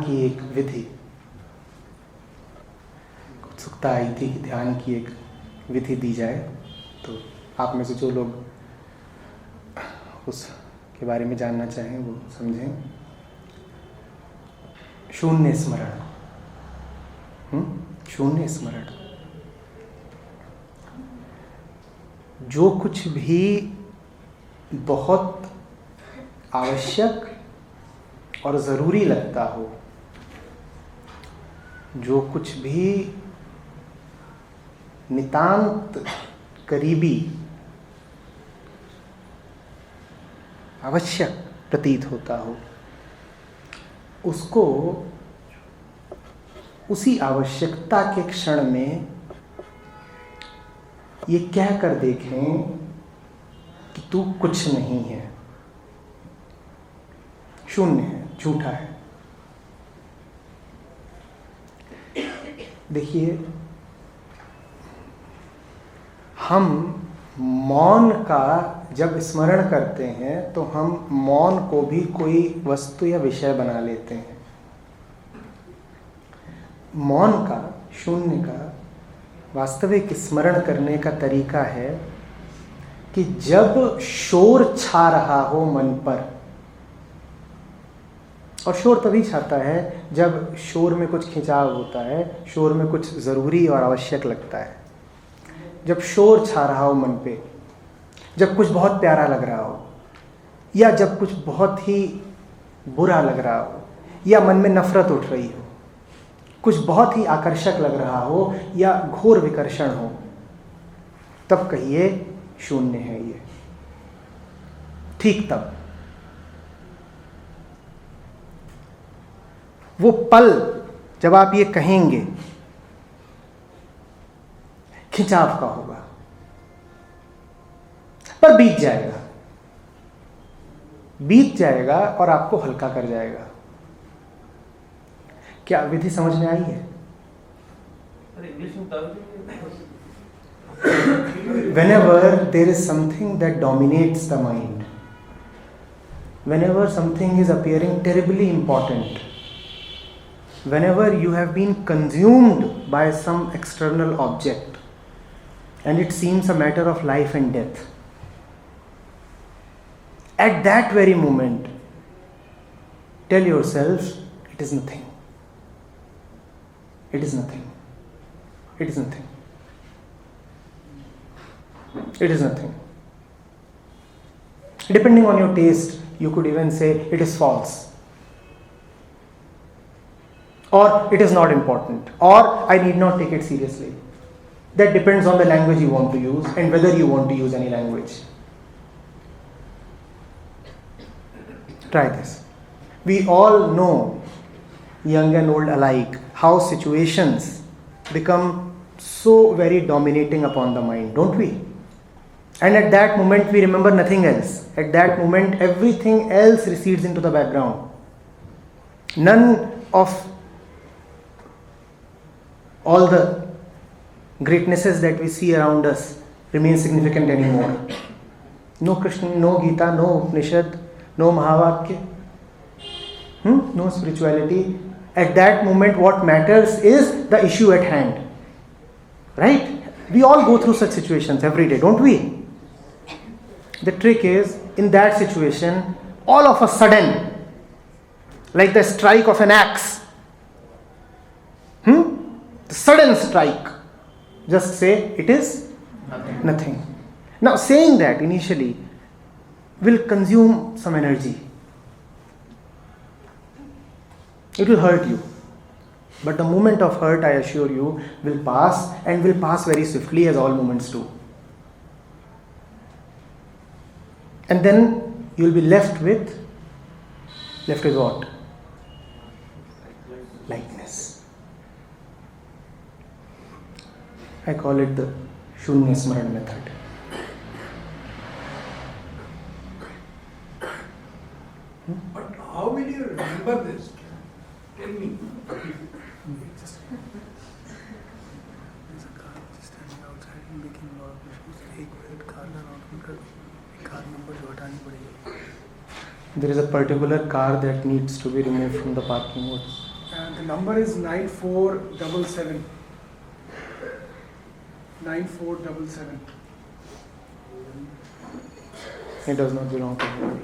की एक विधि, उत्सुकता आई थी कि ध्यान की एक विधि दी जाए, तो आप में से जो लोग उसके बारे में जानना चाहें वो समझें। शून्य स्मरण, शून्य स्मरण। जो कुछ भी बहुत आवश्यक और ज़रूरी लगता हो, जो कुछ भी नितांत करीबी आवश्यक प्रतीत होता हो, उसको उसी आवश्यकता के क्षण में ये कह कर देखें कि तू कुछ नहीं है, शून्य है, झूठा है। देखिए, हम मौन का जब स्मरण करते हैं तो हम मौन को भी कोई वस्तु या विषय बना लेते हैं। मौन का, शून्य का वास्तविक स्मरण करने का तरीका है कि जब शोर छा रहा हो मन पर, और शोर तभी छाता है जब शोर में कुछ खिंचाव होता है, शोर में कुछ ज़रूरी और आवश्यक लगता है। जब शोर छा रहा हो मन पे, जब कुछ बहुत प्यारा लग रहा हो, या जब कुछ बहुत ही बुरा लग रहा हो, या मन में नफरत उठ रही हो, कुछ बहुत ही आकर्षक लग रहा हो या घोर विकर्षण हो, तब कहिए शून्य है ये। ठीक तब वो पल जब आप ये कहेंगे खिंचाव का होगा, पर बीत जाएगा, बीत जाएगा और आपको हल्का कर जाएगा। क्या विधि समझ में आई है? Whenever there is something that dominates the mind, whenever something is appearing terribly important, whenever you have been consumed by some external object and it seems a matter of life and death, at that very moment tell yourself it is nothing, it is nothing, it is nothing, it is nothing. Depending on your taste, you could even say it is false, or it is not important, or I need not take it seriously. That depends on the language you want to use and whether you want to use any language. Try this. We all know, young and old alike, how situations become so very dominating upon the mind, don't we? And at that moment we remember nothing else. At that moment everything else recedes into the background. None of all the greatnesses that we see around us remain significant anymore. No Krishna, no Gita, no Upanishad, no Mahavakya, no spirituality. At that moment what matters is the issue at hand. Right? We all go through such situations every day, don't we? The trick is, in that situation, all of a sudden, like the strike of an axe, the sudden strike, just say it is nothing. Now saying that initially will consume some energy. It will hurt you. But the moment of hurt, I assure you, will pass, and will pass very swiftly, as all moments do. And then you will be left with what? Lightness. I call it the Shunya Smaran method. But how will you remember this? Tell me. There's a car standing outside and making a lot of issues. एक white car का not कर car number जो हटानी पड़ेगी. There is a particular car that needs to be removed from the parking lot. number is 9477. 9477. It does not belong to you.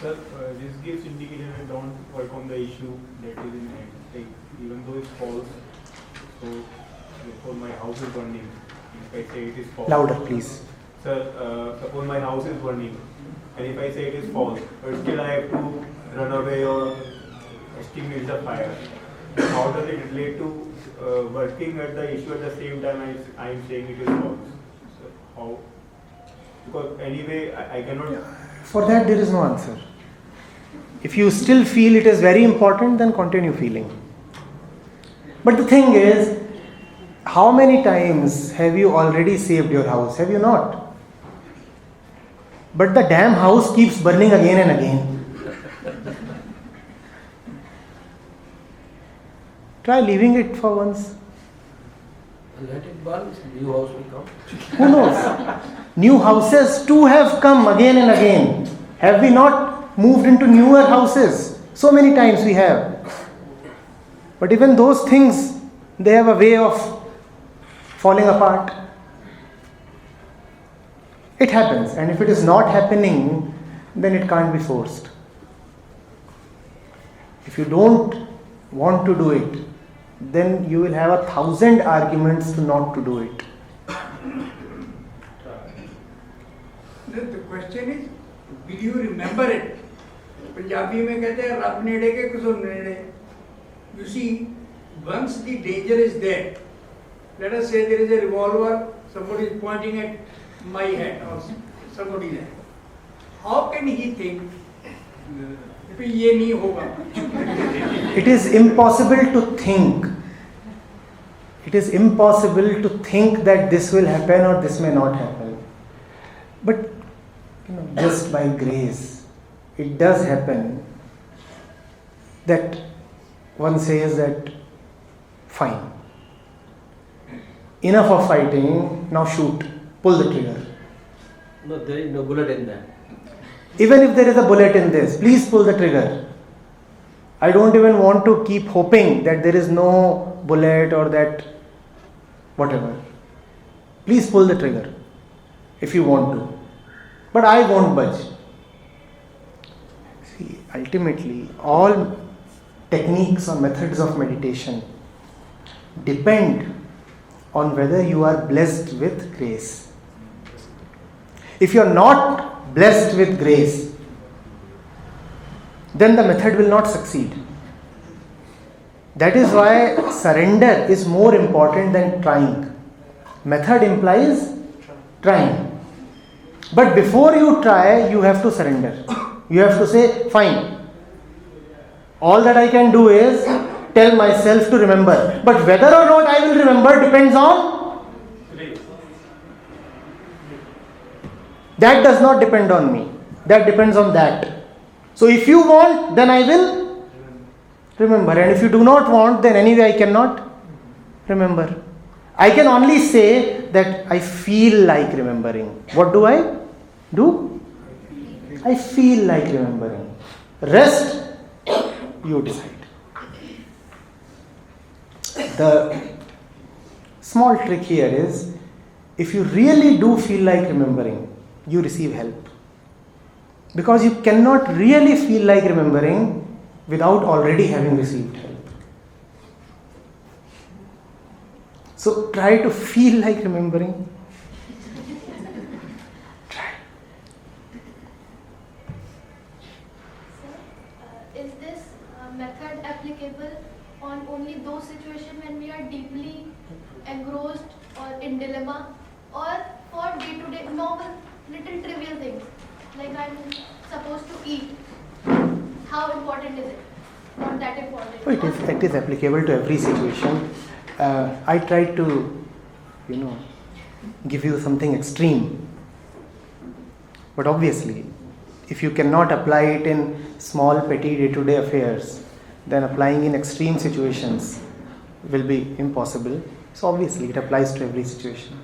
Sir, this gives indication I don't work on the issue that is in hand. Like, even though it's false, so therefore my house is burning. If I say it is false. Louder, please. Sir, suppose my house is burning, and if I say it is false, but still I have to run away or extinguish the fire. How does it relate to working at the issue at the same time I am saying it is false? So how? Because anyway, I cannot. For that, there is no answer. If you still feel it is very important, then continue feeling. But the thing is, how many times have you already saved your house? Have you not? But the damn house keeps burning again and again. Try leaving it for once. Let it burn, new house will come. Who knows? New houses too have come again and again. Have we not moved into newer houses? So many times we have. But even those things, they have a way of falling apart. It happens, and if it is not happening, then it can't be forced. If you don't want to do it, then you will have 1,000 arguments to not to do it. The question is, will you remember it? Punjabi में कहते हैं रब नेड़े के कुसुम नेड़े. You see, once the danger is there, let us say there is a revolver, somebody is pointing at my head or somebody's head. How can he think कि ये नहीं होगा? It is impossible to think. It is impossible to think that this will happen or this may not happen. But just by grace, it does happen that one says that, fine, enough of fighting, now shoot, pull the trigger. No, there is no bullet in that. Even if there is a bullet in this, please pull the trigger. I don't even want to keep hoping that there is no bullet or that whatever. Please pull the trigger if you want to. But I won't budge. See, ultimately, all techniques or methods of meditation depend on whether you are blessed with grace. If you are not blessed with grace, then the method will not succeed. That is why surrender is more important than trying. Method implies trying. But before you try, you have to surrender. You have to say, fine, all that I can do is tell myself to remember. But whether or not I will remember depends on. That does not depend on me. That depends on that. So if you want, then I will remember. And if you do not want, then anyway I cannot remember. I can only say that I feel like remembering. What do I do? I feel like remembering. Rest, you decide. The small trick here is, if you really do feel like remembering, you receive help. Because you cannot really feel like remembering without already having received help. So try to feel like remembering. Try. Is this method applicable on only those situations when we are deeply engrossed or in dilemma, or for day-to-day normal little trivial things like I'm supposed to eat? How important is it? Not that important. That is applicable to every situation. I tried to, give you something extreme. But obviously, if you cannot apply it in small, petty, day-to-day affairs, then applying in extreme situations will be impossible. So obviously, it applies to every situation.